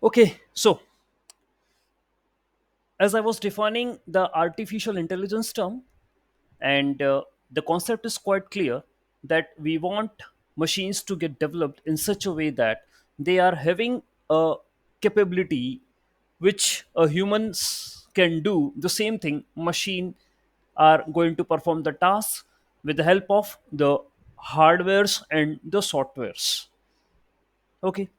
Okay, so as I was defining the artificial intelligence term, and the concept is quite clear that we want machines to get developed in such a way that they are having a capability which humans can do the same thing. Machine are going to perform the tasks with the help of the hardwares and the softwares. Okay,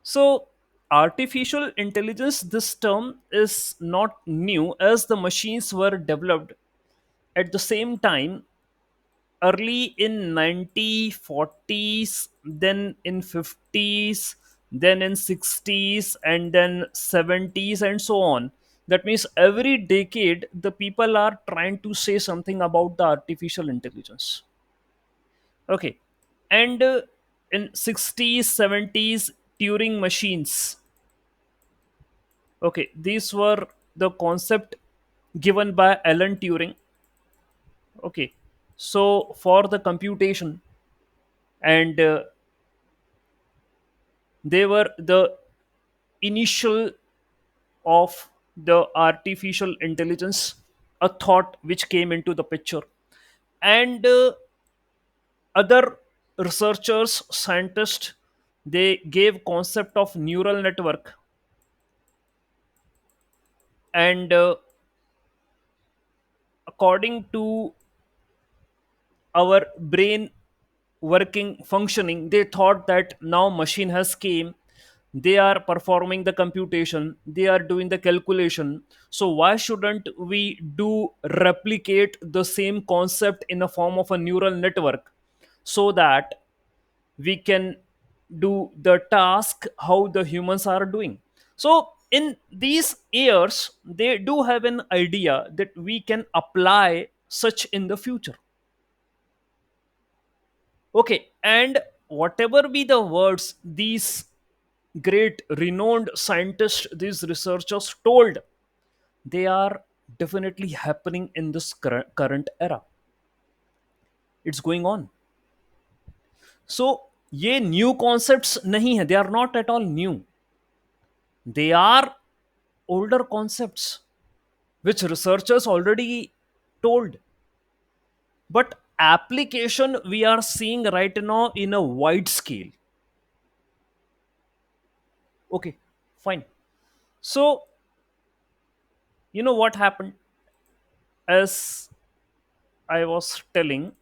so artificial intelligence, this term is not new, as the machines were developed at the same time early in 1940s, then in 50s, then in 60s, and then 70s, and so on. That means every decade the people are trying to say something about the artificial intelligence. Okay, and in 60s, 70s, Turing machines. Okay, these were the concept given by Alan Turing. Okay, so for the computation, and they were the initial of the artificial intelligence, a thought which came into the picture. And other researchers, scientists, they gave concept of neural network. And according to our brain working functioning, they thought that now machine has came, they are performing the computation, they are doing the calculation, so why shouldn't we do replicate the same concept in a form of a neural network, so that we can do the task how the humans are doing. So in these years they do have an idea that we can apply such in the future. Okay, and whatever be the words these great renowned scientists, these researchers told, they are definitely happening in this current era. It's going on. So ये new concepts नहीं है, they are not at all new, they are older concepts which researchers already told, but application we are seeing right now in a wide scale. Okay, fine. So you know what happened, as I was telling,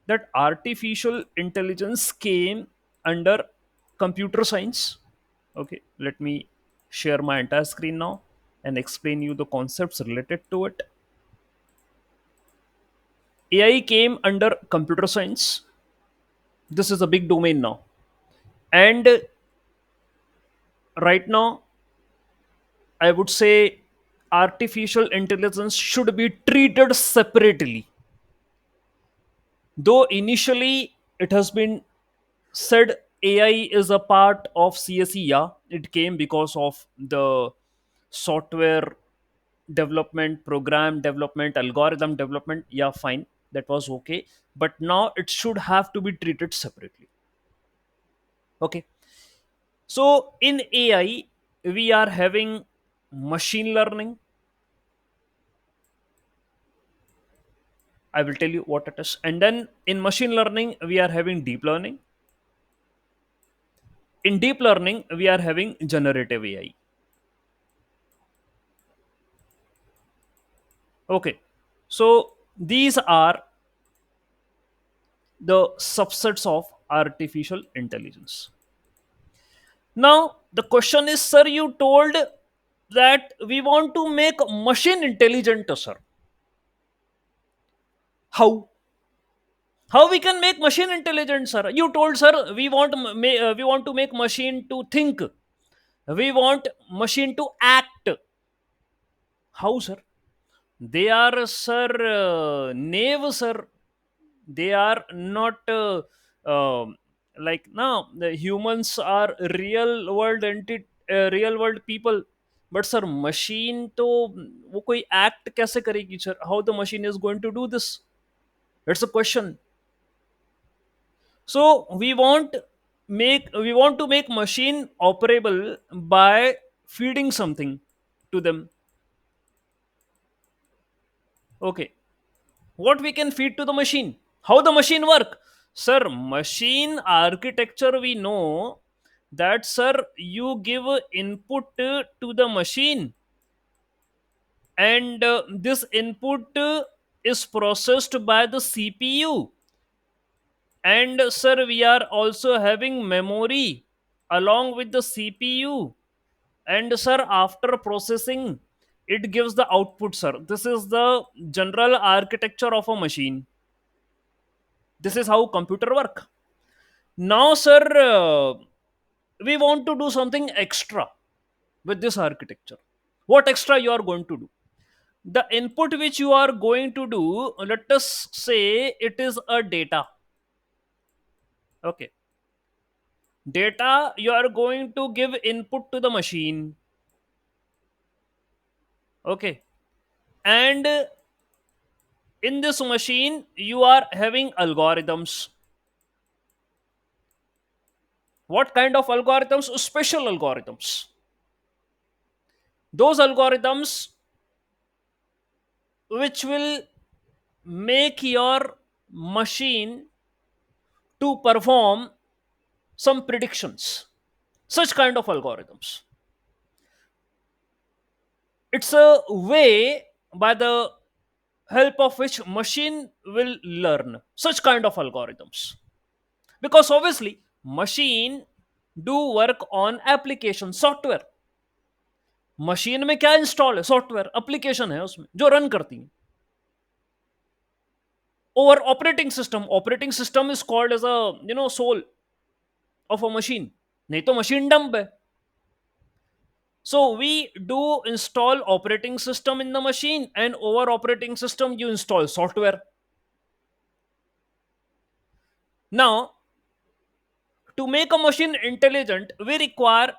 that artificial intelligence came under computer science. Okay, let me share my entire screen now and explain you the concepts related to it. AI came under computer science. This is a big domain now. And right now, I would say artificial intelligence should be treated separately. Though initially it has been said AI is a part of CSE, yeah, it came because of the software development, program development, algorithm development. Yeah, fine, that was okay. But now it should have to be treated separately. Okay, so in AI, we are having machine learning. I will tell you what it is. And then in machine learning, we are having deep learning. In deep learning, we are having generative AI. Okay, so these are the subsets of artificial intelligence. Now, the question is, sir, you told that we want to make machine intelligent, sir. How? How we can make machine intelligent, sir? You told, sir, we want to make machine to think. We want machine to act. How, sir? They are, sir, knave, sir. They are not like now. The humans are real world people. But sir, machine तो वो कोई act कैसे करेगी, sir? How the machine is going to do this? That's a question. So we want we want to make machine operable by feeding something to them. Okay, what we can feed to the machine, how the machine work? Sir, machine architecture, we know that, sir, you give input to the machine, and this input is processed by the CPU, and sir, we are also having memory along with the CPU, and sir, after processing, it gives the output. Sir, this is the general architecture of a machine. This is how computer work. Now, sir, we want to do something extra with this architecture. What extra you are going to do? The input which you are going to do, let us say it is a data. Okay, data you are going to give input to the machine. Okay, and in this machine you are having algorithms. What kind of algorithms? Special algorithms. Those algorithms which will make your machine to perform some predictions. Such kind of algorithms. It's a way by the help of which machine will learn such kind of algorithms, because obviously machine do work on application software. Machine में क्या install है? Software application है उसमें जो run करती है. और operating system is called as a soul of a machine. नहीं तो मशीन डंप है. So we do install operating system in the machine, and over operating system you install software. Now, to make a machine intelligent, we require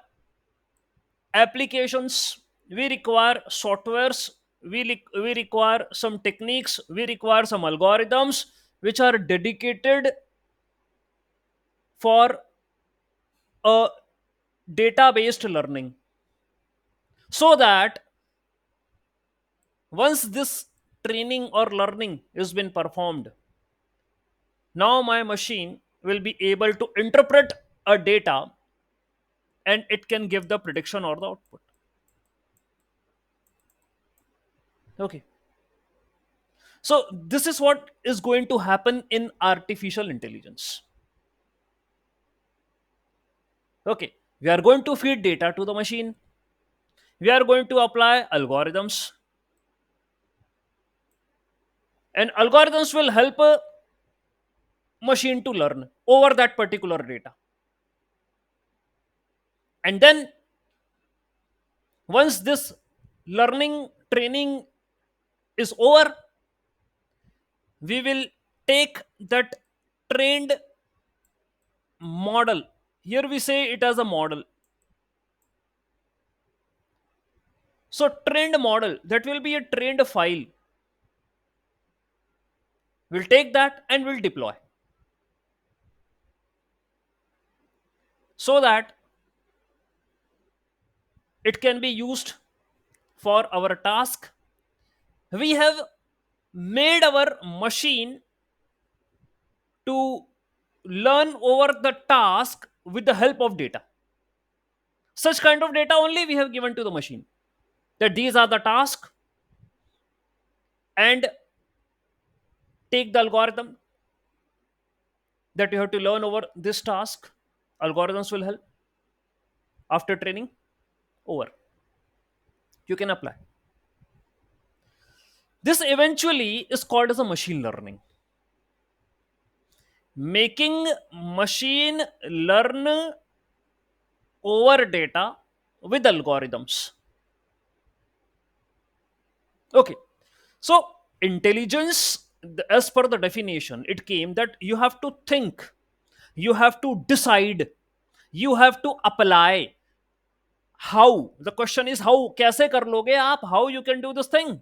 applications, we require softwares, we require some techniques, we require some algorithms which are dedicated for a data based learning, so that once this training or learning has been performed, now my machine will be able to interpret a data, and it can give the prediction or the output. Okay, so this is what is going to happen in artificial intelligence. Okay, we are going to feed data to the machine, we are going to apply algorithms, and algorithms will help a machine to learn over that particular data. And then once this learning training is over, we will take that trained model. Here we say it as a model. So trained model, that will be a trained file. We'll take that and we'll deploy, so that it can be used for our task. We have made our machine to learn over the task with the help of data. Such kind of data only we have given to the machine, that these are the tasks, and take the algorithm that you have to learn over this task. Algorithms will help. After training over, you can apply. This eventually is called as a machine learning. Making machine learn over data with algorithms. Okay, so intelligence, as per the definition, it came that you have to think, you have to decide, you have to apply. How? The question is how? कैसे कर लोगे आप? How you can do this thing?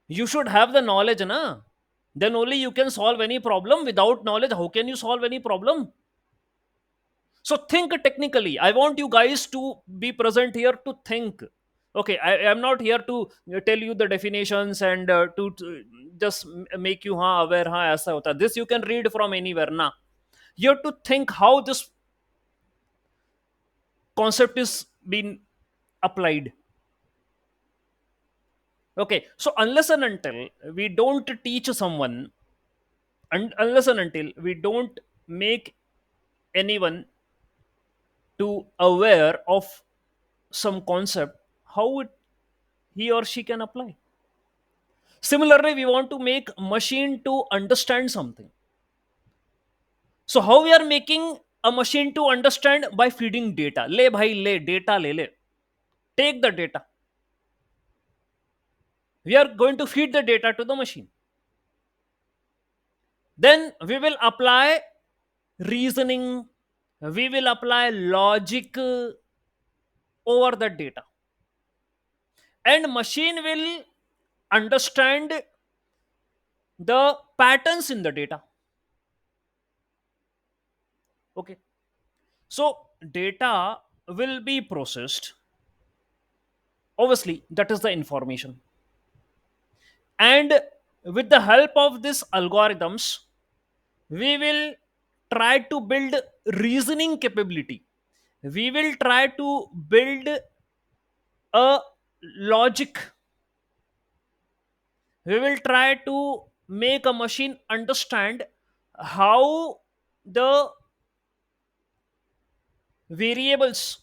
You should have the knowledge, na? Then only you can solve any problem. Without knowledge, how can you solve any problem? So think technically. I want you guys to be present here to think. Okay, I am not here to tell you the definitions and to just make you aware aisa hota. This you can read from anywhere na. You have to think how this concept is being applied. Okay, so unless and until we don't teach someone, and unless and until we don't make anyone to aware of some concept, how he or she can apply. Similarly, we want to make machine to understand something. So how we are making a machine to understand? By feeding data. Le bhai le, data le le. Take the data. We are going to feed the data to the machine. Then we will apply reasoning, we will apply logic over that data, and machine will understand the patterns in the data. Okay, so data will be processed. Obviously, that is the information, and with the help of these algorithms, we will try to build reasoning capability. We will try to build a logic. We will try to make a machine understand how the variables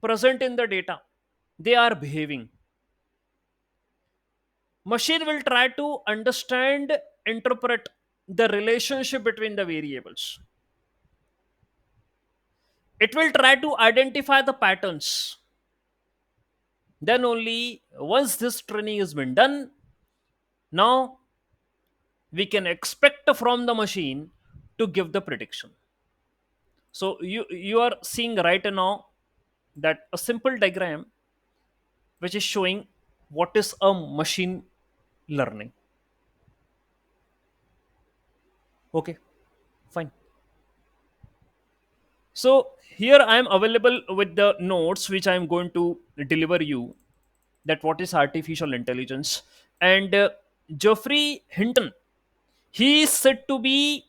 present in the data they are behaving. Machine will try to understand, interpret the relationship between the variables. It will try to identify the patterns. Then only once this training has been done, now we can expect from the machine to give the prediction. So you are seeing right now that a simple diagram which is showing what is a machine learning. Okay, fine. So here I am available with the notes which I am going to deliver you, that what is artificial intelligence. And Geoffrey Hinton, he is said to be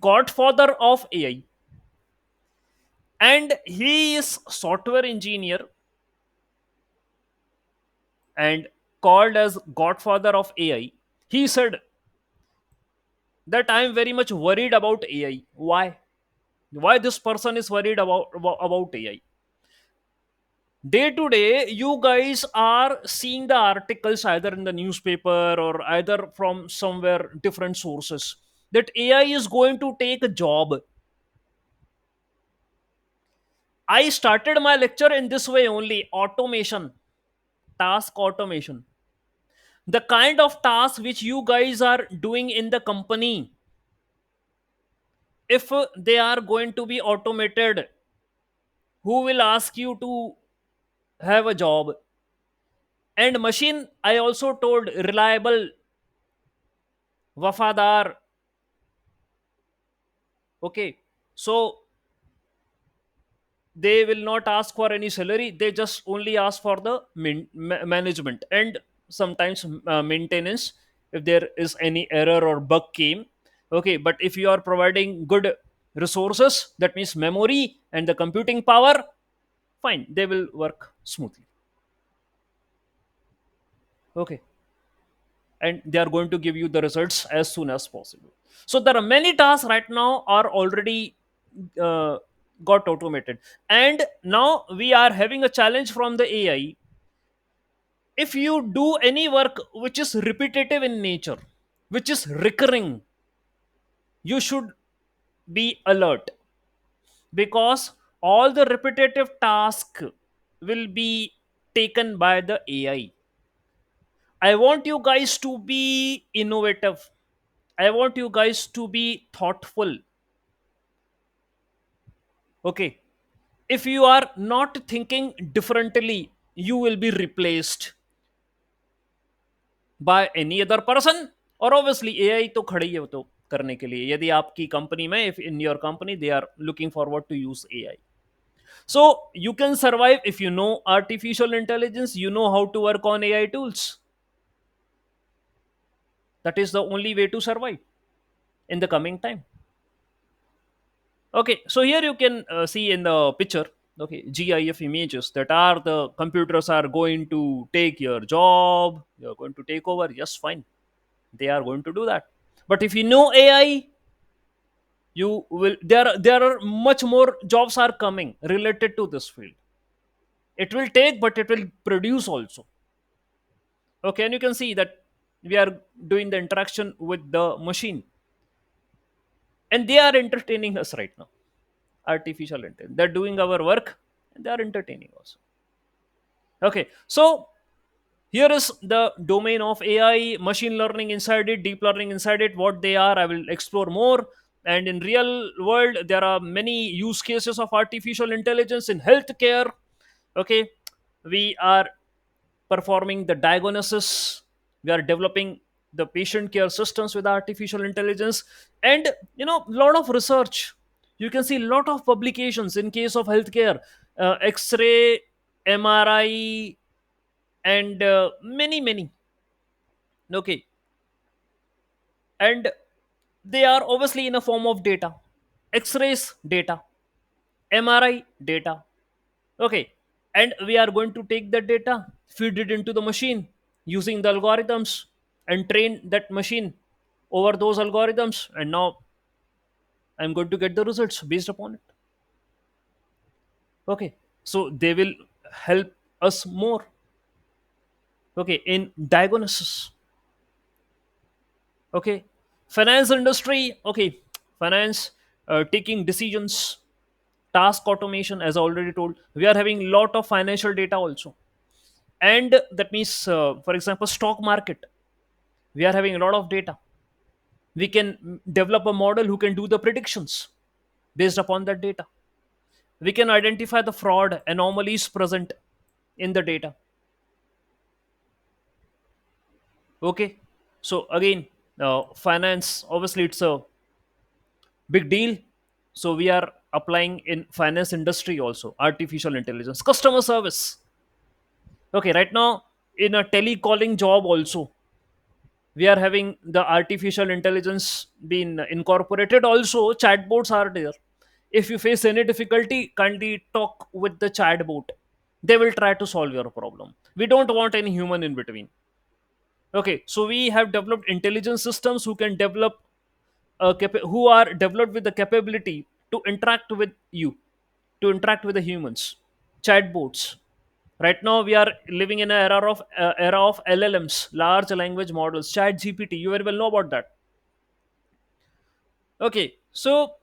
godfather of AI, and he is software engineer and called as godfather of AI. He said that I am very much worried about AI. Why this person is worried about AI? Day to day, you guys are seeing the articles either in the newspaper or either from somewhere different sources that AI is going to take a job. I started my lecture in this way only: automation, task automation. The kind of task which you guys are doing in the company, if they are going to be automated, who will ask you to have a job? And machine, I also told, reliable, wafadar. Okay, so they will not ask for any salary, they just only ask for the management and sometimes maintenance if there is any error or bug came. Okay, but if you are providing good resources, that means memory and the computing power, fine, they will work smoothly. Okay, and they are going to give you the results as soon as possible. So there are many tasks right now are already uh, got automated, and now we are having a challenge from the AI. If you do any work which is repetitive in nature, which is recurring, you should be alert, because all the repetitive task will be taken by the AI. I want you guys to be innovative. I want you guys to be thoughtful. Okay. If you are not thinking differently, you will be replaced by any other person, or obviously AI to khadi hai wo to. करने के लिए, यदि आपकी company में, if in your company they are looking forward to use AI. So you can survive if you know artificial intelligence, you know how to work on AI tools. That is the only way to survive in the coming time. Okay, so here you can see in the picture, okay, GIF images that are the computers are going to take your job, you're going to take over. Yes, fine, they are going to do that. But if you know AI, you will, there are much more jobs are coming related to this field. It will take, but it will produce also. Okay, and you can see that we are doing the interaction with the machine, and they are entertaining us right now. Artificial intelligence, they're doing our work and they are entertaining also. Okay, so here is the domain of AI, machine learning inside it, deep learning inside it. What they are, I will explore more. And in real world, there are many use cases of artificial intelligence in healthcare. Okay, we are performing the diagnosis, we are developing the patient care systems with artificial intelligence, and lot of research. You can see a lot of publications in case of healthcare, x-ray, MRI, and many many. Okay, and they are obviously in a form of data. X-rays data, MRI data. Okay, and we are going to take that data, feed it into the machine using the algorithms, and train that machine over those algorithms, and now I'm going to get the results based upon it. Okay, so they will help us more, okay, in diagnosis. Okay, finance industry. Okay, finance, taking decisions, task automation. As I already told, we are having a lot of financial data also, and that means, for example, stock market, we are having a lot of data. We can develop a model who can do the predictions based upon that data. We can identify the fraud anomalies present in the data. Okay, so again, finance, obviously it's a big deal. So we are applying in finance industry also artificial intelligence. Customer service. Okay, right now in a telecalling job also, we are having the artificial intelligence being incorporated. Also chatbots are there. If you face any difficulty, kindly talk with the chatbot. They will try to solve your problem. We don't want any human in between. Okay, so we have developed intelligence systems who can develop who are developed with the capability to interact with you, to interact with the humans. Chatbots. Right now we are living in an era of LLMs, large language models. Chat GPT, you very well know about that. Okay, so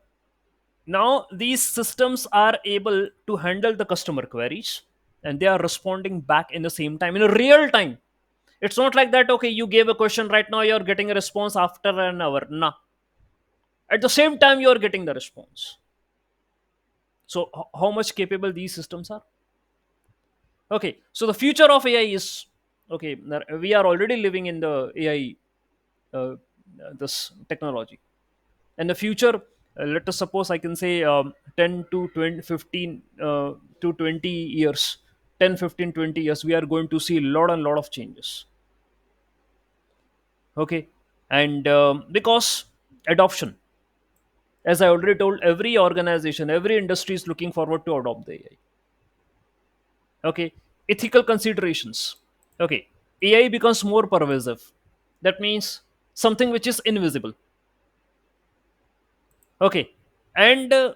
now these systems are able to handle the customer queries, and they are responding back in the same time, in a real time. It's not like that, okay, you gave a question right now, you're getting a response after an hour. Nah, at the same time you're getting the response. So how much capable these systems are. Okay, so the future of AI is, okay, we are already living in the AI, uh, this technology. And the future, let us suppose, I can say, 10 to 20, 15 to 20 years, 10, 15, 20 years, we are going to see a lot and lot of changes. Okay, and because adoption, as I already told, every organization, every industry is looking forward to adopt the AI. Okay, ethical considerations. Okay, AI becomes more pervasive. That means something which is invisible. Okay, and the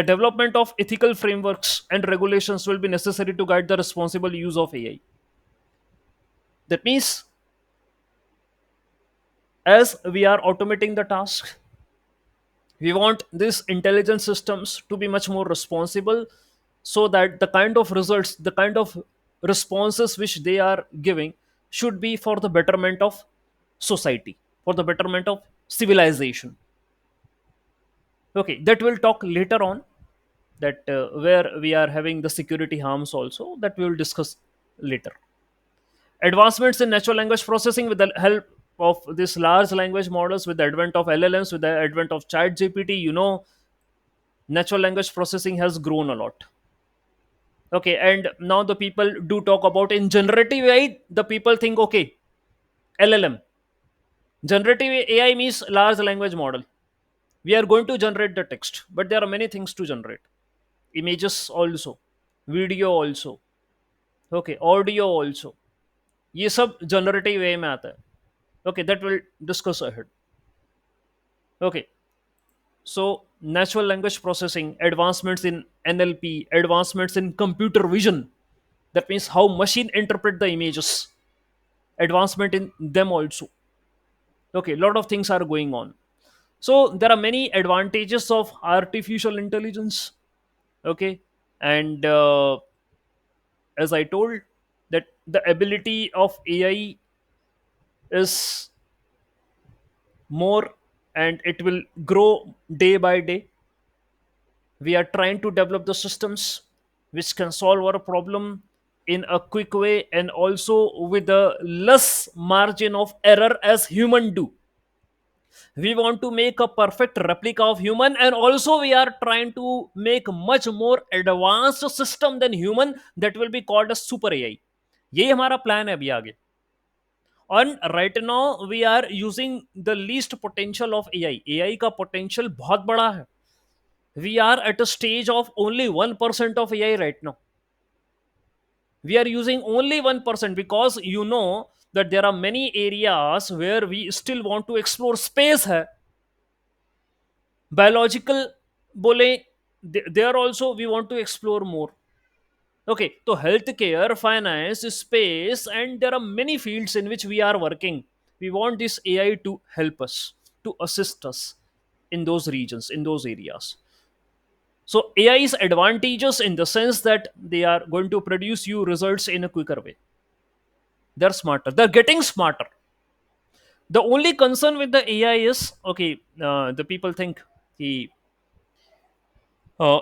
development of ethical frameworks and regulations will be necessary to guide the responsible use of AI. That means, as we are automating the task, we want these intelligence systems to be much more responsible, so that the kind of results, the kind of responses which they are giving should be for the betterment of society, for the betterment of civilization. Okay, that we'll talk later on, that where we are having the security harms also, that we will discuss later. Advancements in natural language processing with the help. of this large language models, with the advent of LLMs, with the advent of chat GPT, natural language processing has grown a lot. Okay, and now the people do talk about in generative AI, the people think, okay, LLM. Generative AI means large language model. We are going to generate the text, but there are many things to generate. Images also, video also, okay, audio also. ये सब generative वे में आता है. Okay, that will discuss ahead. Okay, so natural language processing, advancements in NLP, advancements in computer vision, that means how machine interpret the images, advancement in them also. Okay, a lot of things are going on. So there are many advantages of artificial intelligence. Okay, and as I told, that the ability of AI is more, and it will grow day by day. We are trying to develop the systems which can solve our problem in a quick way, and also with a less margin of error as human do. We want to make a perfect replica of human, and also we are trying to make much more advanced system than human, that will be called a super AI. यही हमारा plan है अभी आगे. And right now we are using the least potential of AI का potential बहुत बड़ा है. We are at a stage of only 1% of AI right now. We are using only 1%, because that there are many areas where we still want to explore. Space है, biological बोले, there also we want to explore more. Okay, so healthcare, finance, space, and there are many fields in which we are working. We want this AI to help us, to assist us in those regions, in those areas. So AI is advantageous in the sense that they are going to produce you results in a quicker way. They're smarter. They're getting smarter. The only concern with the AI is, okay, the people think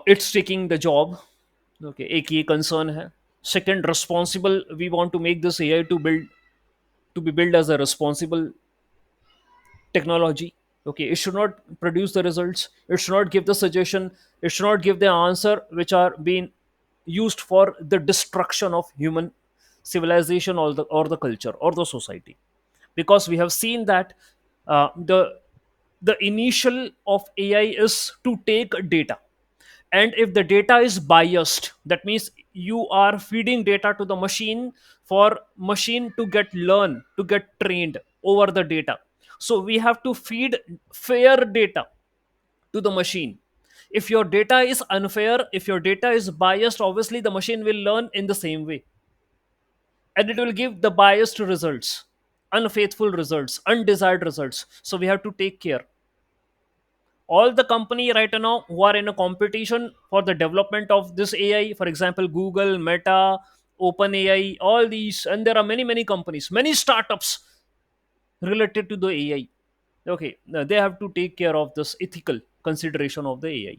it's taking the job. Okay, एक ये concern है. Second, responsible. We want to make this AI to be built as a responsible technology. Okay, it should not produce the results, it should not give the suggestion, it should not give the answer which are being used for the destruction of human civilization, or the culture or the society. Because we have seen that the initial of AI is to take data, and if the data is biased, that means you are feeding data to the machine for machine to get trained over the data. So we have to feed fair data to the machine. If your data is unfair, if your data is biased, obviously the machine will learn in the same way, and it will give the biased results, unfaithful results, undesired results. So we have to take care. All the company right now who are in a competition for the development of this AI, for example, Google, Meta, OpenAI, all these, and there are many companies, many startups related to the AI. Okay, now they have to take care of this ethical consideration of the AI.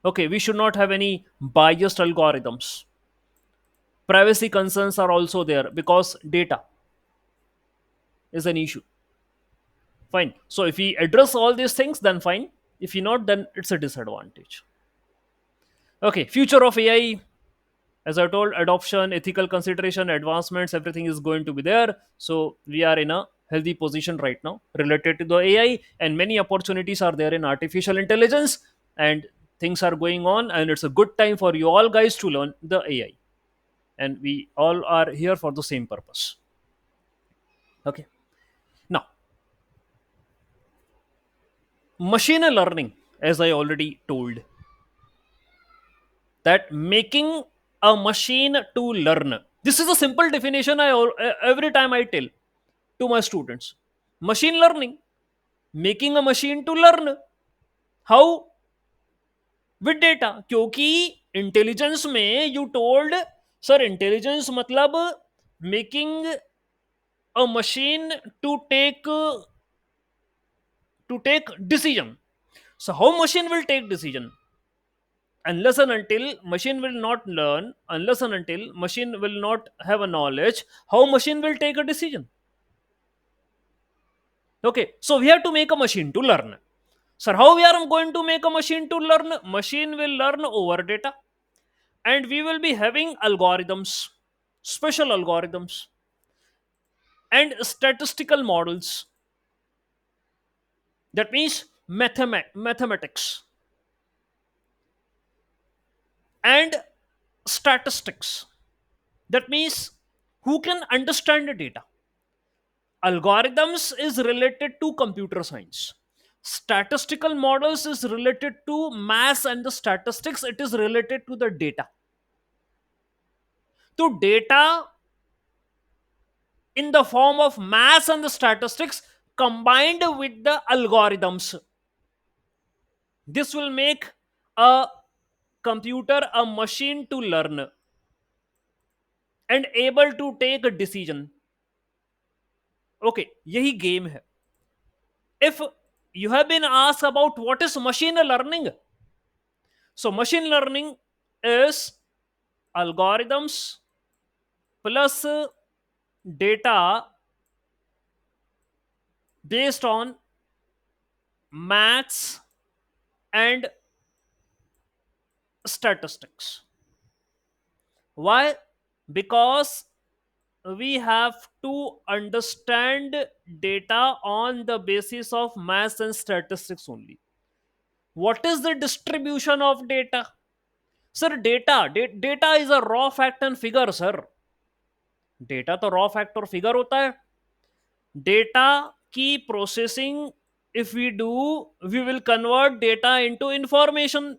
Okay, we should not have any biased algorithms. Privacy concerns are also there because data is an issue. Fine. So if we address all these things, then fine. If you not, then it's a disadvantage. Okay, future of AI, as I told, adoption, ethical consideration, advancements, everything is going to be there. So we are in a healthy position right now related to the AI, and many opportunities are there in artificial intelligence, and things are going on, and it's a good time for you all guys to learn the AI. And we all are here for the same purpose. Okay. Now, machine learning, as I already told, that making a machine to learn. This is a simple definition every time I tell to my students. Machine learning, making a machine to learn. How? With data. क्योंकि intelligence में you told sir, intelligence मतलब making a machine to take decision. So how machine will take decision? Unless and until machine will not learn, unless and until machine will not have a knowledge, how machine will take a decision? Okay, so we have to make a machine to learn. Sir, how we are going to make a machine to learn? Machine will learn over data, and we will be having algorithms, special algorithms, and statistical models. That means mathematics and statistics. That means who can understand the data. Algorithms is related to computer science. Statistical models is related to math and the statistics. It is related to the data. To data in the form of math and the statistics combined with the algorithms. This will make a computer a machine to learn and able to take a decision. Okay, यही game है. If you have been asked about what is machine learning, so machine learning is algorithms plus data based on maths and statistics. Why? Because we have to understand data on the basis of maths and statistics only. What is the distribution of data? Sir, data is a raw fact and figure, sir. Data तो raw fact और figure होता है. Data की processing, if we do, we will convert data into information.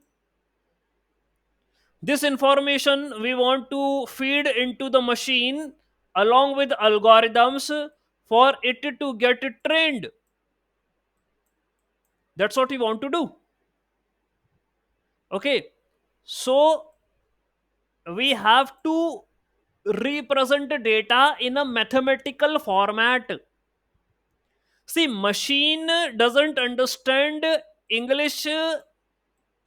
This information we want to feed into the machine along with algorithms for it to get trained. That's what we want to do. Okay, so we have to represent data in a mathematical format. See, machine doesn't understand English,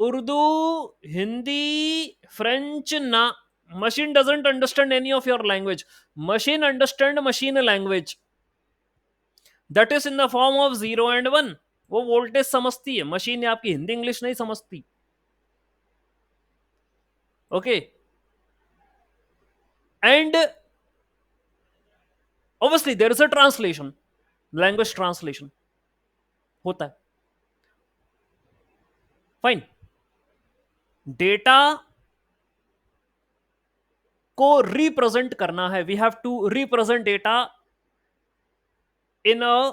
Urdu, Hindi, French. Na, machine doesn't understand any of your language. Machine understand machine language. That is in the form of zero and one. वो voltage समझती है, machine आपकी Hindi English नहीं समझती. Okay, and obviously there is a translation, language translation होता है. Fine. Data को represent करना है. We have to represent data in a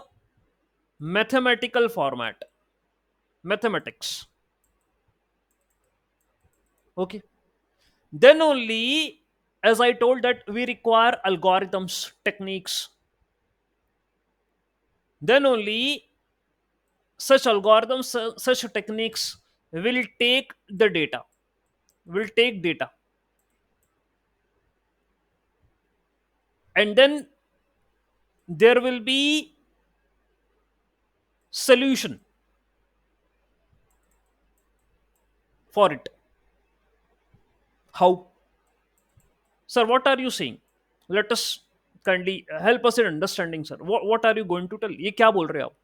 mathematical format, mathematics. Okay, then only, as I told, that we require algorithms, techniques. Then only such algorithms, such techniques will take the data, will take data, and then there will be solution for it. How? Sir, what are you saying? Let us kindly help us in understanding, sir. What are you going to tell? ये क्या बोल रहे हो आप?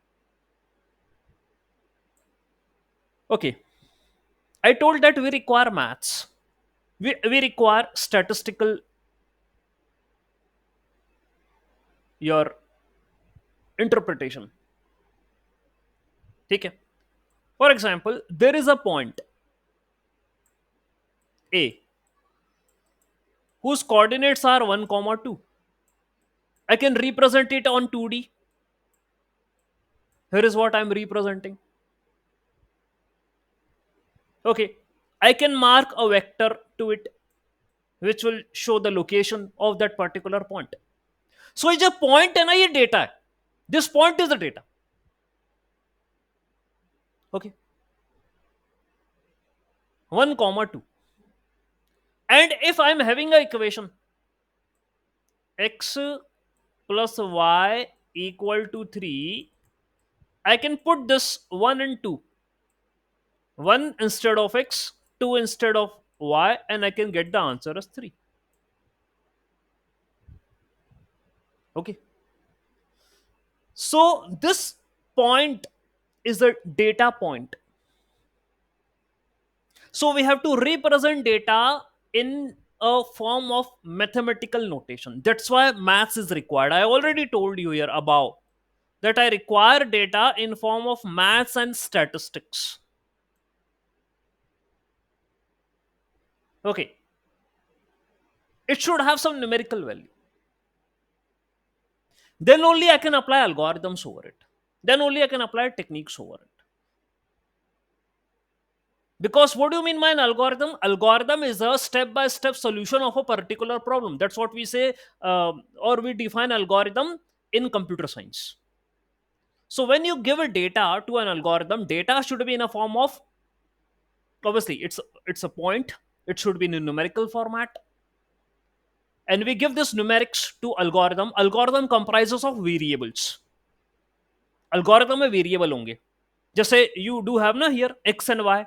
Okay, I told that we require maths. We require statistical, your interpretation. ठीक है. For example, there is a point A whose coordinates are 1 comma 2. I can represent it on 2D. Here is what I am representing. Okay, I can mark a vector to it which will show the location of that particular point. So it's a point and a data. This point is the data. Okay, 1 comma 2. And if I'm having a equation x plus y equal to 3, I can put this 1 and 2. 1 instead of x, 2 instead of y, and I can get the answer as 3. Okay. So this point is a data point. So we have to represent data in a form of mathematical notation. That's why maths is required. I already told you here above that I require data in form of maths and statistics. Okay, it should have some numerical value. Then only I can apply algorithms over it. Then only I can apply techniques over it. Because what do you mean by an algorithm? Algorithm is a step by step solution of a particular problem. That's what we say, or we define algorithm in computer science. So when you give a data to an algorithm, data should be in a form of, obviously it's a point. It should be in a numerical format, and we give this numerics to algorithm. Algorithm comprises of variables. algorithm में variable होंगे, जैसे you do have ना here x and Y,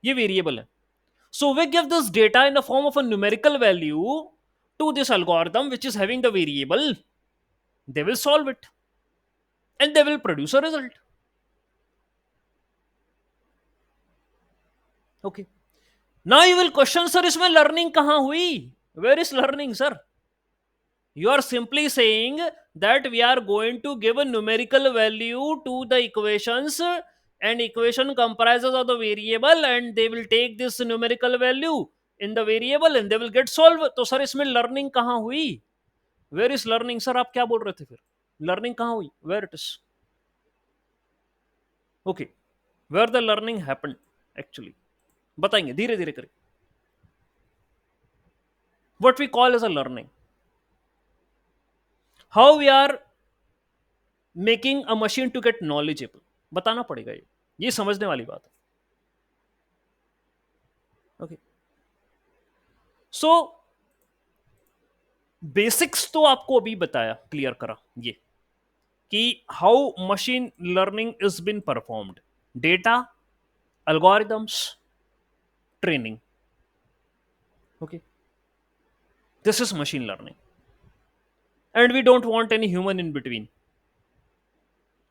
ये variable है. So we give this data in the form of a numerical value to this algorithm which is having the variable. They will solve it and they will produce a result. Okay. Now you will question, sir, इसमें learning कहाँ हुई? Where is learning, sir? You are simply saying that we are going to give a numerical value to the equations, and equation comprises of the variable, and they will take this numerical value in the variable and they will get solved. तो sir इसमें learning कहाँ हुई? Where is learning, sir? आप क्या बोल रहे थे फिर? Learning कहाँ हुई? Where it is? Okay. Where the learning happened actually? बताएंगे धीरे धीरे करके. What we call as a learning. How we are making a machine to get knowledgeable. बताना पड़ेगा ये समझने वाली बात है. ओके, सो बेसिक्स तो आपको अभी बताया, क्लियर करा ये कि how machine learning is been performed. Data, algorithms, training. Okay, this is machine learning, and we don't want any human in between.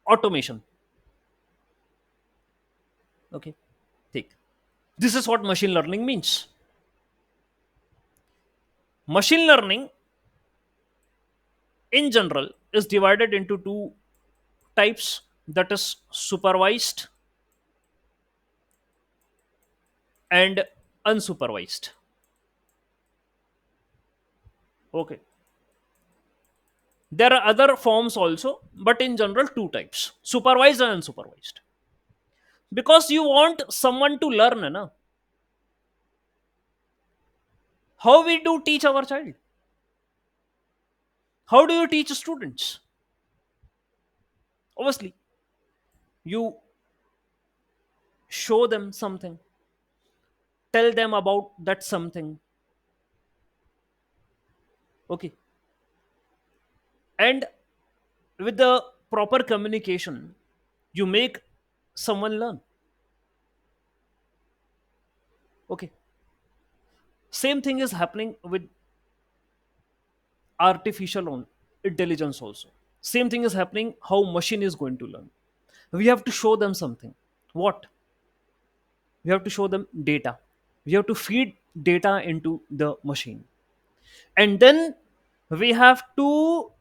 Automation. Okay, take. This is what machine learning means. Machine learning in general is divided into two types, that is supervised and unsupervised. Okay, there are other forms also, but in general two types, supervised and unsupervised. Because you want someone to learn, na? How we do teach our child? How do you teach students? Obviously you show them something, tell them about that something. Okay, and with the proper communication you make someone learn. Okay, same thing is happening with artificial intelligence also. Same thing is happening how machine is going to learn. We have to show them something. What? We have to show them data. We have to feed data into the machine, and then we have to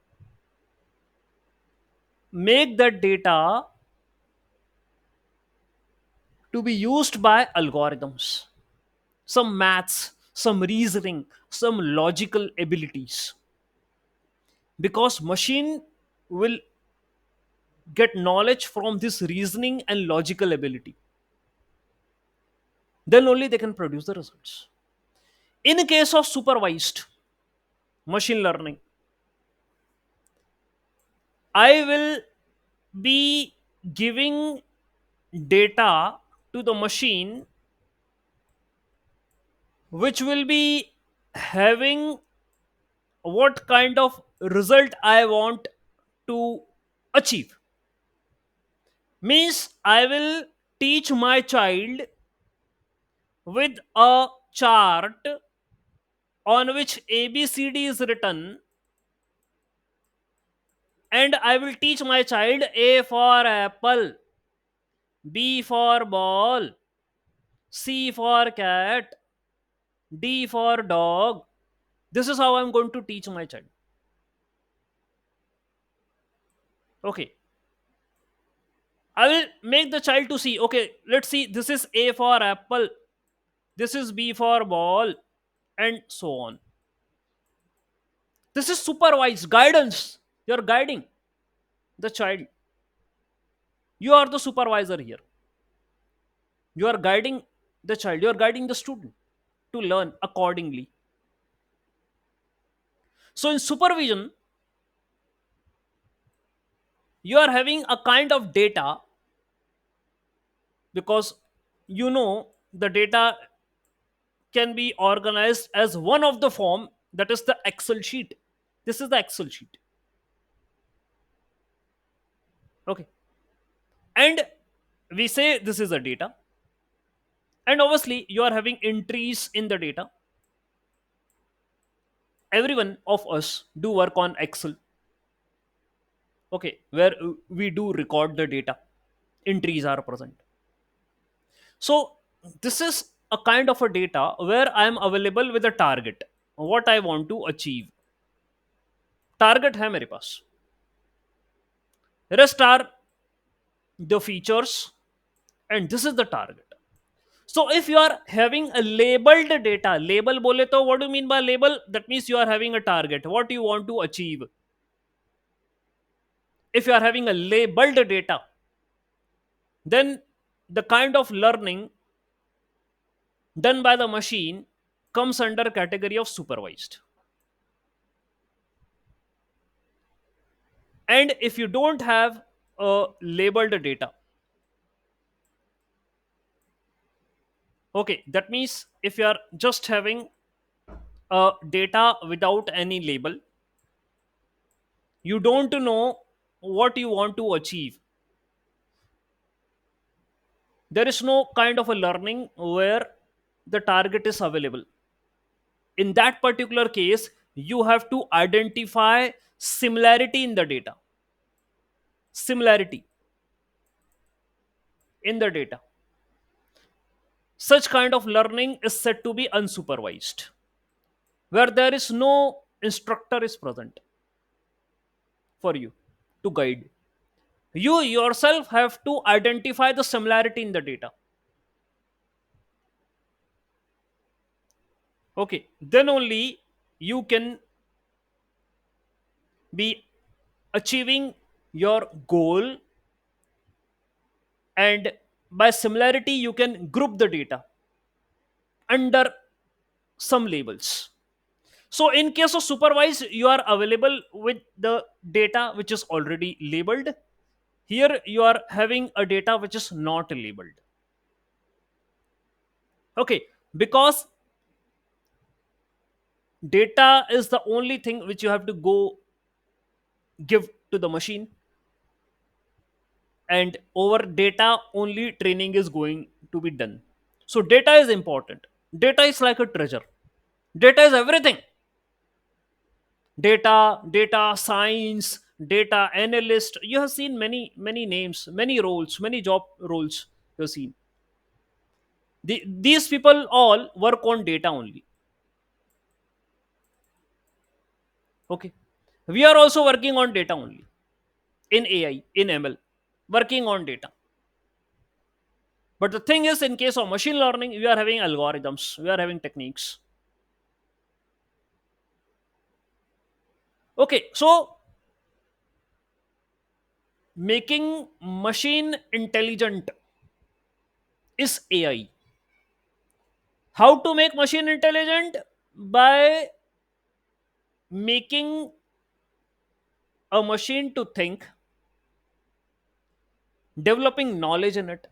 make that data to be used by algorithms, some maths, some reasoning, some logical abilities, because machine will get knowledge from this reasoning and logical ability. Then only they can produce the results. In case of supervised machine learning, I will be giving data to the machine which will be having what kind of result I want to achieve. Means I will teach my child with a chart on which ABCD is written, And I will teach my child A for apple, B for ball, C for cat, D for dog. This is how I'm going to teach my child. Okay. I will make the child to see, okay, let's see, this is A for apple, this is B for ball, and so on. This is supervised guidance. You're guiding the child. You are the supervisor here. You are guiding the child. You are guiding the student to learn accordingly. So in supervision, you are having a kind of data, because the data can be organized as one of the form, that is the Excel sheet. This is the Excel sheet. Okay. And we say this is a data, and obviously you are having entries in the data. Everyone of us do work on Excel. Okay, where we do record the data, entries are present. So this is a kind of a data where I am available with a target, what I want to achieve. Target है मेरे पास, rest are the features, and this is the target. So if you are having a labeled data, label bole to what do you mean by label? That means you are having a target, what you want to achieve. If you are having a labeled data, then the kind of learning done by the machine comes under category of supervised. And if you don't have a labeled data, okay, that means if you are just having a data without any label, you don't know what you want to achieve. There is no kind of a learning where the target is available. In that particular case, you have to identify similarity in the data. Similarity in the data. Such kind of learning is said to be unsupervised, where there is no instructor is present for you to guide. You yourself have to identify the similarity in the data. Okay, then only you can be achieving your goal, and by similarity you can group the data under some labels. So in case of supervised, you are available with the data which is already labeled. Here you are having a data which is not labeled. Okay, because data is the only thing which you have to go give to the machine, and over data only training is going to be done. So data is important. Data is like a treasure. Data is everything. Data science, data analyst, you have seen many names, many roles, many job roles you have seen. These people all work on data only. Okay, we are also working on data only, in AI, in ML, working on data. But the thing is, in case of machine learning, we are having algorithms, we are having techniques. Okay, so making machine intelligent is AI. How to make machine intelligent? By making a machine to think, developing knowledge in it.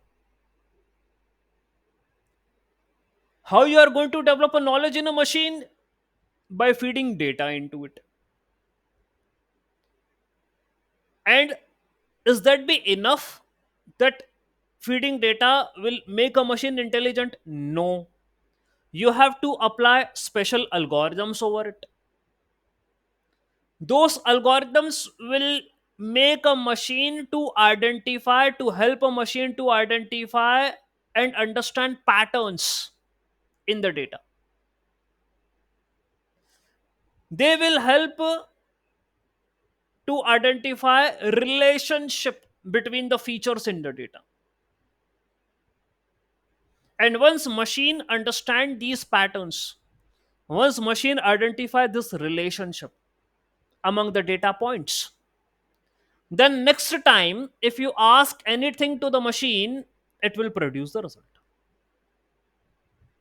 How you are going to develop a knowledge in a machine? By feeding data into it. And is that be enough, that feeding data will make a machine intelligent? No. You have to apply special algorithms over it. Those algorithms will make a machine to identify, to help a machine to identify and understand patterns in the data. They will help to identify relationship between the features in the data. And once machine understand these patterns, once machine identify this relationship among the data points, then next time if you ask anything to the machine, it will produce the result,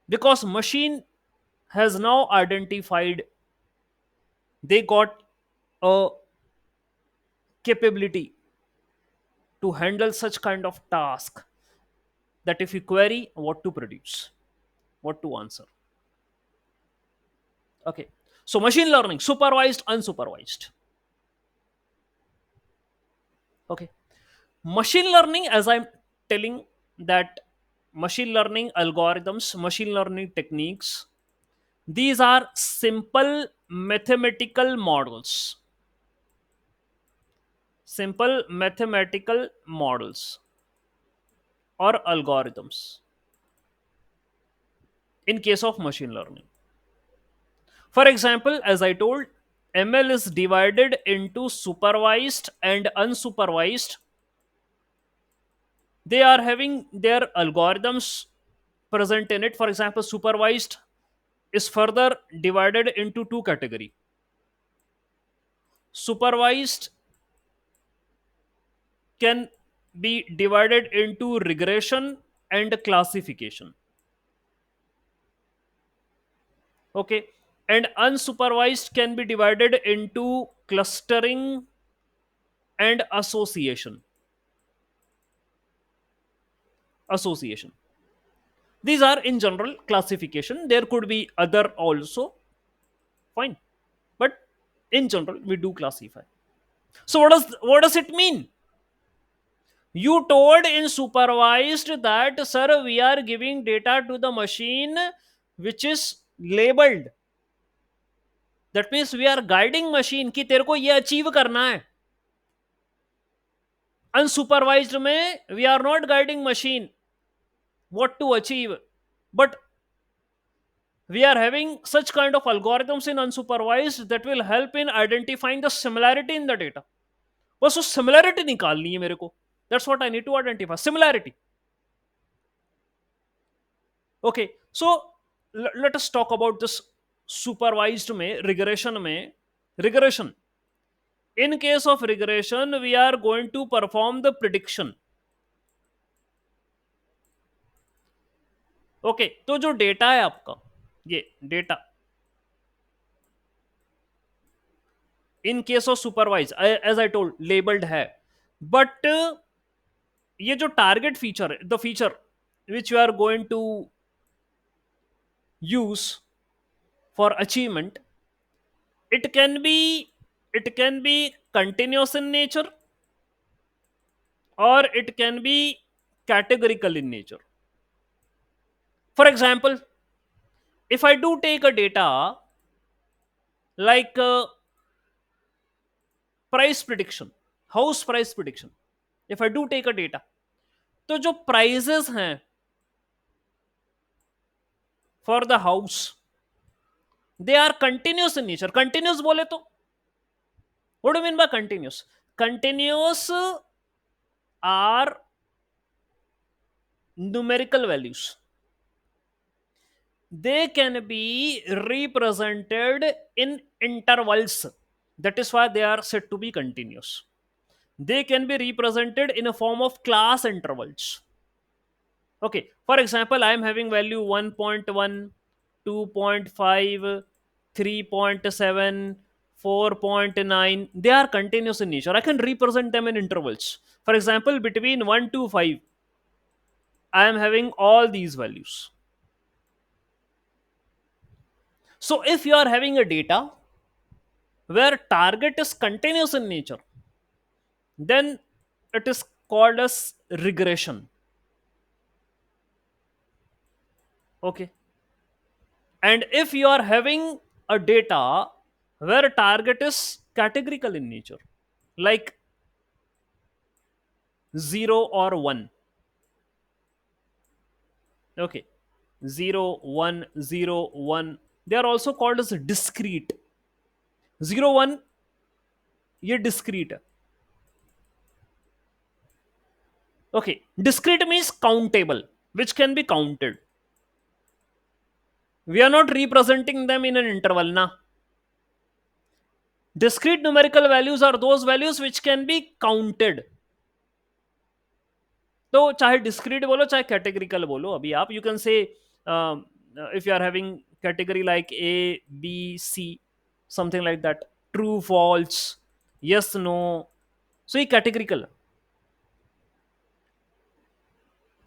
because machine has now identified, they got a capability to handle such kind of task, that if you query, what to produce, what to answer. Okay, so machine learning, supervised, unsupervised. Okay, machine learning, as I'm telling, that machine learning algorithms, machine learning techniques, these are simple mathematical models, simple mathematical models or algorithms in case of machine learning. For example, as I told, ML is divided into supervised and unsupervised. They are having their algorithms present in it. For example, supervised is further divided into two categories. Supervised can be divided into regression and classification. Okay, and unsupervised can be divided into clustering and association. These are in general classification. There could be other also, fine, but in general we do classify. So what does it mean? You told in supervised that, sir, we are giving data to the machine which is labeled. That means we are guiding machine कि तेरे को ये achieve करना है. Unsupervised में we are not guiding machine what to achieve, but we are having such kind of algorithms in unsupervised that will help in identifying the similarity in the data. बस वो similarity निकालनी है मेरे को. That's what I need to identify, similarity. Okay, so let us talk about this supervised में, regression. In case of regression, we are going to perform the prediction. Okay, तो जो data है आपका, ये data in case of supervise, as I told, labelled है, but ये जो target feature है, the feature which you are going to use for achievement, it can be it can be continuous in nature, or it can be categorical in nature. For example, if I do take a data like price prediction, house price prediction, if I do take a data, तो जो prices हैं for the house, they are continuous in nature. Continuous बोले तो, what do you mean by continuous? Continuous are numerical values. They can be represented in intervals. That is why they are said to be continuous. They can be represented in a form of class intervals. Okay, for example, I am having value 1.1, 2.5, 3.7, 4.9. They are continuous in nature. I can represent them in intervals. For example, between 1 to 5, I am having all these values. So if you are having a data where target is continuous in nature, then it is called as regression. Okay, and if you are having a data where target is categorical in nature, like 0 or 1. Okay, 0 1 0 1. They are also called as discrete. 0 1, ये discrete है. Okay, discrete means countable, which can be counted. We are not representing them in an interval na. Discrete numerical values are those values which can be counted. तो चाहे discrete बोलो चाहे categorical बोलो, अभी आप you can say if you are having category like A B C, something like that, true false, yes no, so ये categorical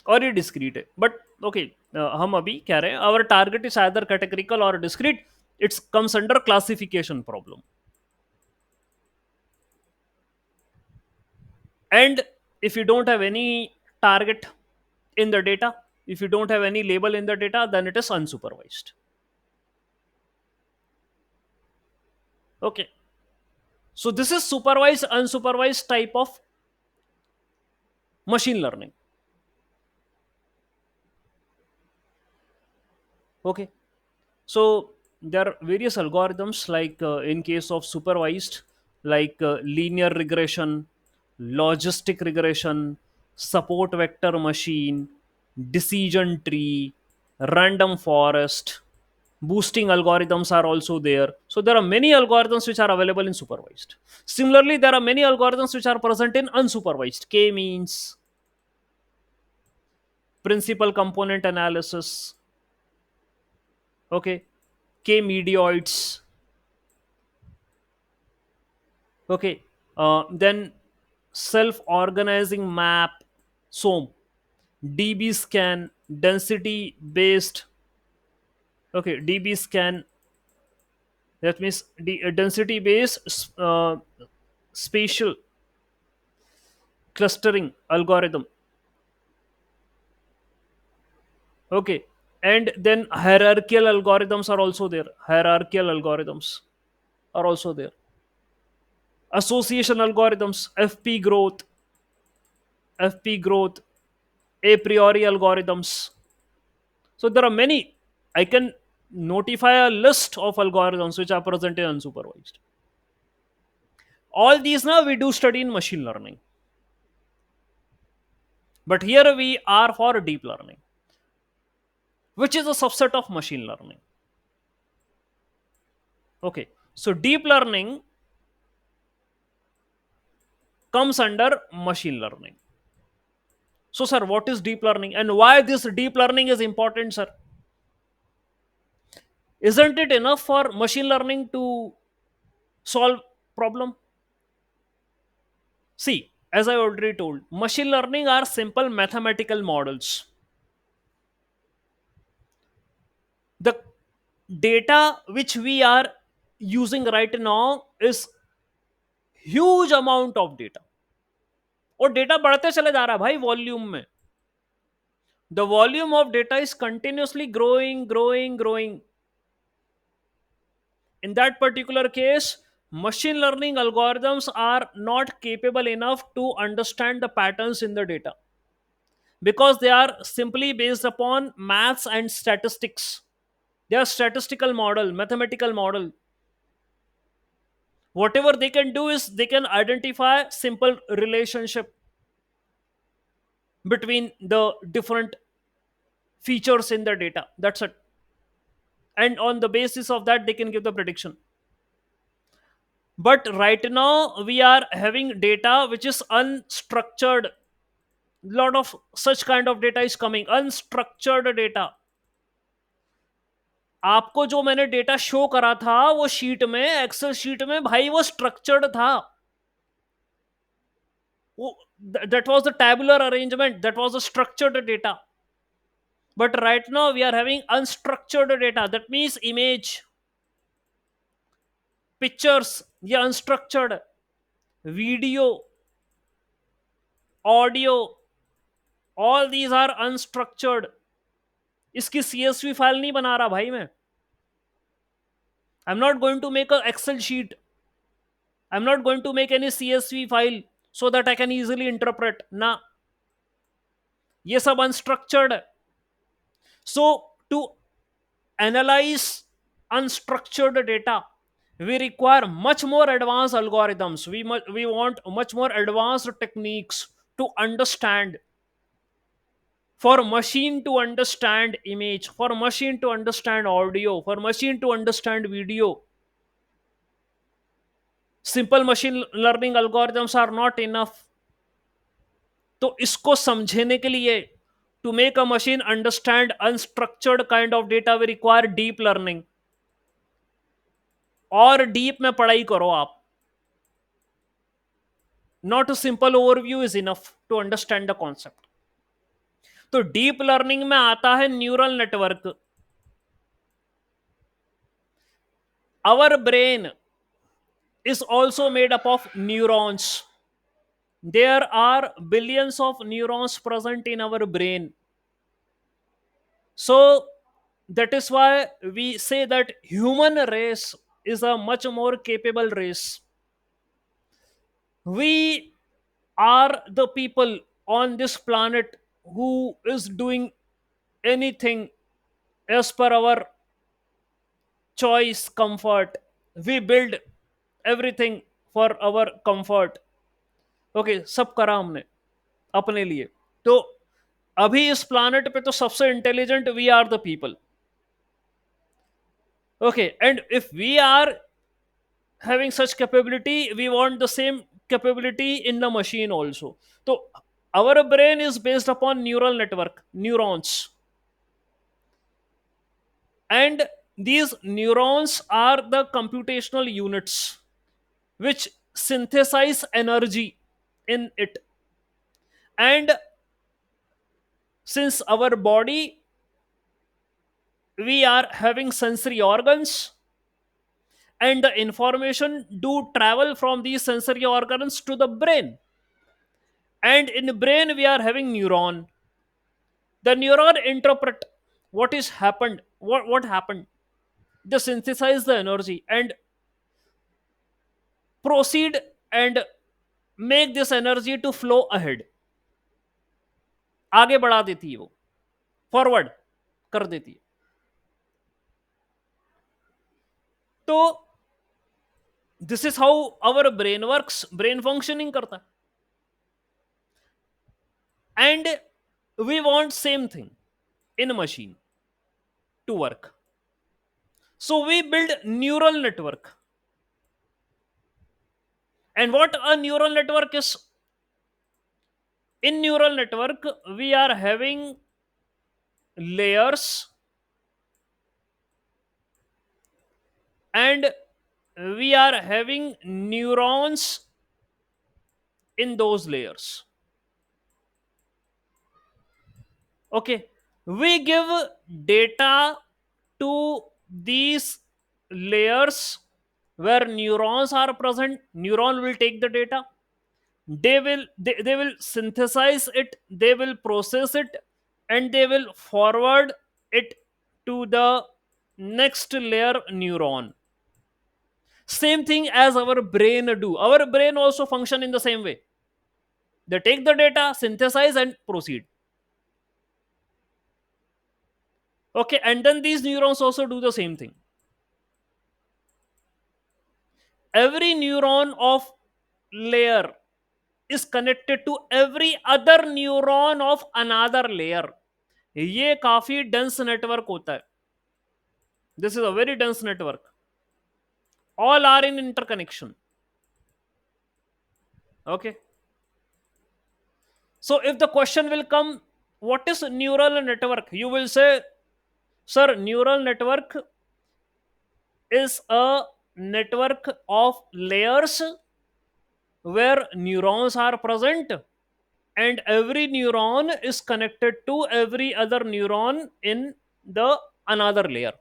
और ये डिस्क्रीट है. बट ओके, हम अभी कह रहे हैं our target is either categorical or discrete. It's comes under classification problem. And if you don't have any target in the data, if you don't have any label in the data, then it is unsupervised. Okay, so this is supervised unsupervised type of machine learning. Okay, so there are various algorithms like in case of supervised, like linear regression, logistic regression, support vector machine, decision tree, random forest, boosting algorithms are also there. So there are many algorithms which are available in supervised. Similarly, there are many algorithms which are present in unsupervised. K means, principal component analysis, okay, K medioids, okay, then self organizing map, SOM, DB scan, density based, okay, DB scan, that means density based spatial clustering algorithm, okay, and then hierarchical algorithms are also there. Hierarchical algorithms are also there. Association algorithms, fp growth, a priori algorithms. So there are many. I can notify a list of algorithms which are present in unsupervised. All these now we do study in machine learning, but here we are for deep learning, which is a subset of machine learning. Okay, so deep learning comes under machine learning. So, sir, what is deep learning and why this deep learning is important, sir? Isn't it enough for machine learning to solve problem? See, as I already told, machine learning are simple mathematical models. The data which we are using right now is huge amount of data, और data बढ़ते चले जा रहा है भाई volume में. The volume of data is continuously growing. In that particular case, machine learning algorithms are not capable enough to understand the patterns in the data, because they are simply based upon maths and statistics. They are statistical model, mathematical model. Whatever they can do is they can identify simple relationship between the different features in the data. That's it. And on the basis of that, they can give the prediction. But right now, we are having data which is unstructured. Lot of such kind of data is coming, unstructured data. आपको जो मैंने data show करा था वो sheet में, Excel sheet में भाई, वो स्ट्रक्चर्ड था. That was the tabular arrangement, that was the structured data. But right now we are having unstructured data. That means image, pictures, ये unstructured, video, audio, all these are unstructured. इसकी CSV file नहीं बना रहा भाई मैं. I'm not going to make a Excel sheet. I'm not going to make any CSV file. so that I can easily interpret ना. ये सब unstructured है. So to analyze unstructured data, we require much more advanced algorithms. We want much more advanced techniques to understand, for machine to understand image, for machine to understand audio, for machine to understand video. Simple machine learning algorithms are not enough. तो इसको समझने के लिए, to make a machine understand unstructured kind of data, we require deep learning. और deep में पढ़ाई करो आप. Not a simple overview is enough to understand the concept. तो डीप लर्निंग में आता है neural network. Our brain is also made up of neurons. There are billions of neurons present in our brain. So that is why we say that human race is a much more capable race. We are the people on this planet who is doing anything as per our choice, comfort. We build everything for our comfort. Okay सब करा हमने अपने लिए. तो अभी इस planet पे तो सबसे intelligent we are the people. Okay and if we are having such capability, we want the same capability in the machine also. So our brain is based upon neural network, neurons, and these neurons are the computational units which synthesize energy in it. And since our body, we are having sensory organs, and the information do travel from these sensory organs to the brain, and in the brain we are having neuron. The neuron interpret what is happened, what happened. They synthesize the energy and proceed and make this energy to flow ahead. आगे बढ़ा देती है वो, forward कर देती है. तो this is how our brain works, brain functioning करता है. And we want same thing in machine to work. So we build neural network. And what a neural network is? In neural network, we are having layers, and we are having neurons in those layers. Okay. We give data to these layers where neurons are present. Neuron will take the data, they will synthesize it, they will process it, and they will forward it to the next layer neuron. Same thing as our brain do. Our brain also function in the same way. They take the data, synthesize, and proceed. Okay, and then these neurons also do the same thing. Every neuron of layer is connected to every other neuron of another layer. ये काफी dense network होता है. This is a very dense network. All are in interconnection. Okay. So if the question will come, what is neural network? You will say, sir, neural network is a network of layers where neurons are present, and every neuron is connected to every other neuron in the another layer.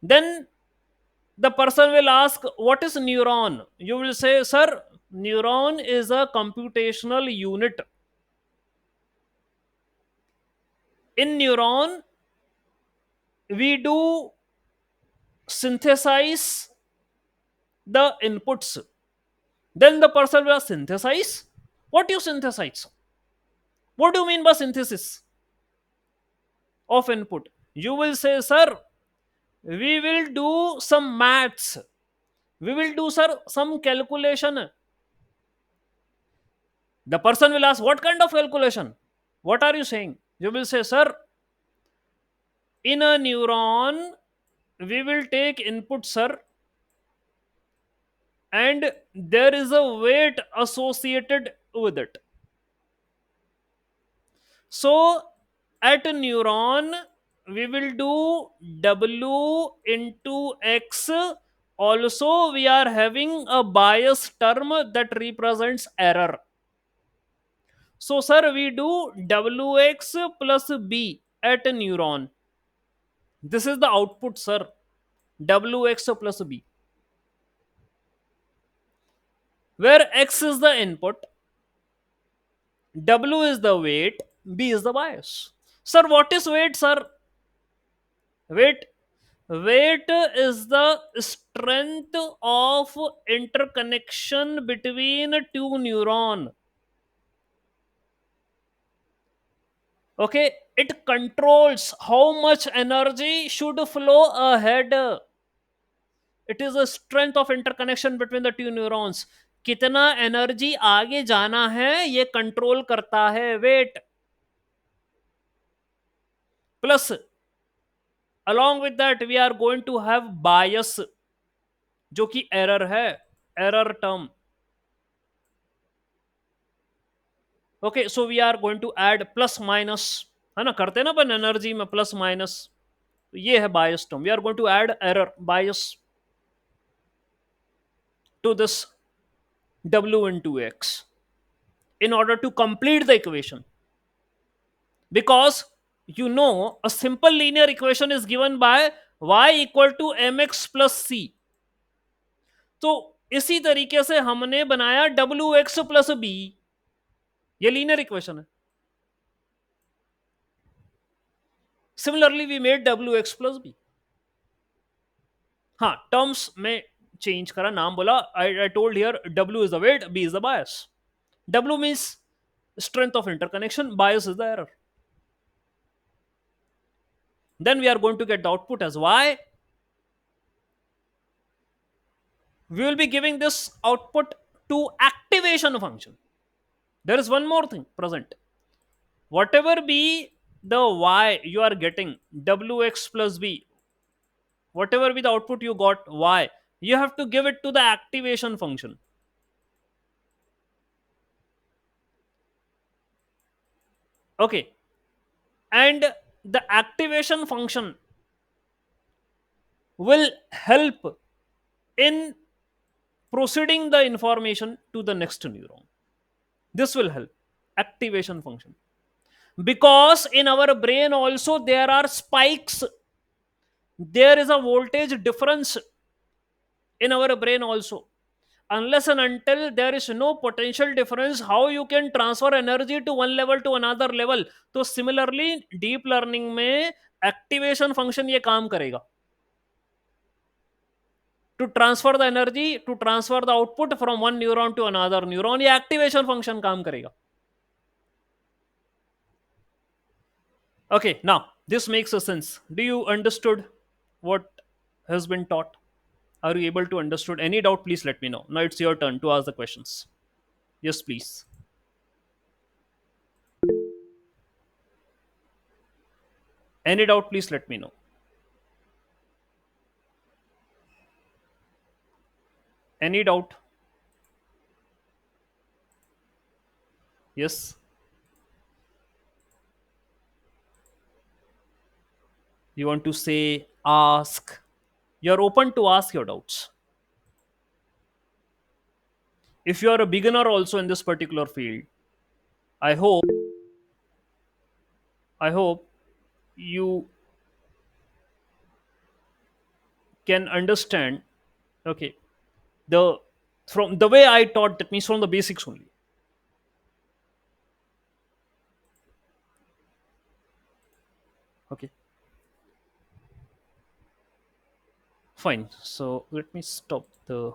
Then the person will ask, what is neuron? You will say, sir, neuron is a computational unit. In neuron, we do synthesize the inputs, Then the person will synthesize. What you synthesize? What do you mean by synthesis of input? You will say, sir, we will do some maths. We will do, sir, some calculation. The person will ask, what kind of calculation? What are you saying? You will say, sir, in a neuron, we will take input, sir, and there is a weight associated with it. So at a neuron, we will do W into X. Also, we are having a bias term that represents error. So, sir, we do Wx plus B at a neuron. This is the output, sir. Wx plus B, where X is the input, W is the weight, B is the bias. Sir, what is weight, sir? Weight. Weight is the strength of interconnection between two neuron. Okay, it controls how much energy should flow ahead. It is a strength of interconnection between the two neurons. कितना energy आगे जाना है ये control करता है weight. Plus along with that we are going to have bias जो कि error है, error term. Okay, so we are going to add plus minus, है ना, करते हैं ना अपन एनर्जी में प्लस माइनस. ये है bias term. We are going to add error bias to this W into X in order to complete the equation. Because a simple linear equation is given by y equal to mx plus c. तो इसी तरीके से हमने बनाया W X plus B. ये linear equation है. Similarly we made W X plus B. हाँ, terms में चेंज करा, नाम बोला. I told here W is the weight, B is the bias. W means strength of interconnection, bias is the error. Then we are going to get the output as y. We will be giving this output to activation function. There is one more thing present. Whatever be the y you are getting, wx plus b, whatever be the output you got y, you have to give it to the activation function. Okay, and the activation function will help in proceeding the information to the next neuron. This will help. Activation function. Because in our brain also there are spikes. There is a voltage difference in our brain also. Unless and until there is no potential difference, how you can transfer energy to one level to another level? So similarly, deep learning में activation function ये काम करेगा. To transfer the energy, to transfer the output from one neuron to another neuron, ये activation function काम करेगा. Okay, now this makes a sense. Do you understood what has been taught? Are you able to understood? Any doubt, please let me know. Now it's your turn to ask the questions. Yes, please. Any doubt, please let me know. Any doubt? Yes. You want to say, ask. You're open to ask your doubts. If you are a beginner also in this particular field, I hope I hope you can understand. Okay, the from the way I taught, that means from the basics only. Okay, fine. So let me stop the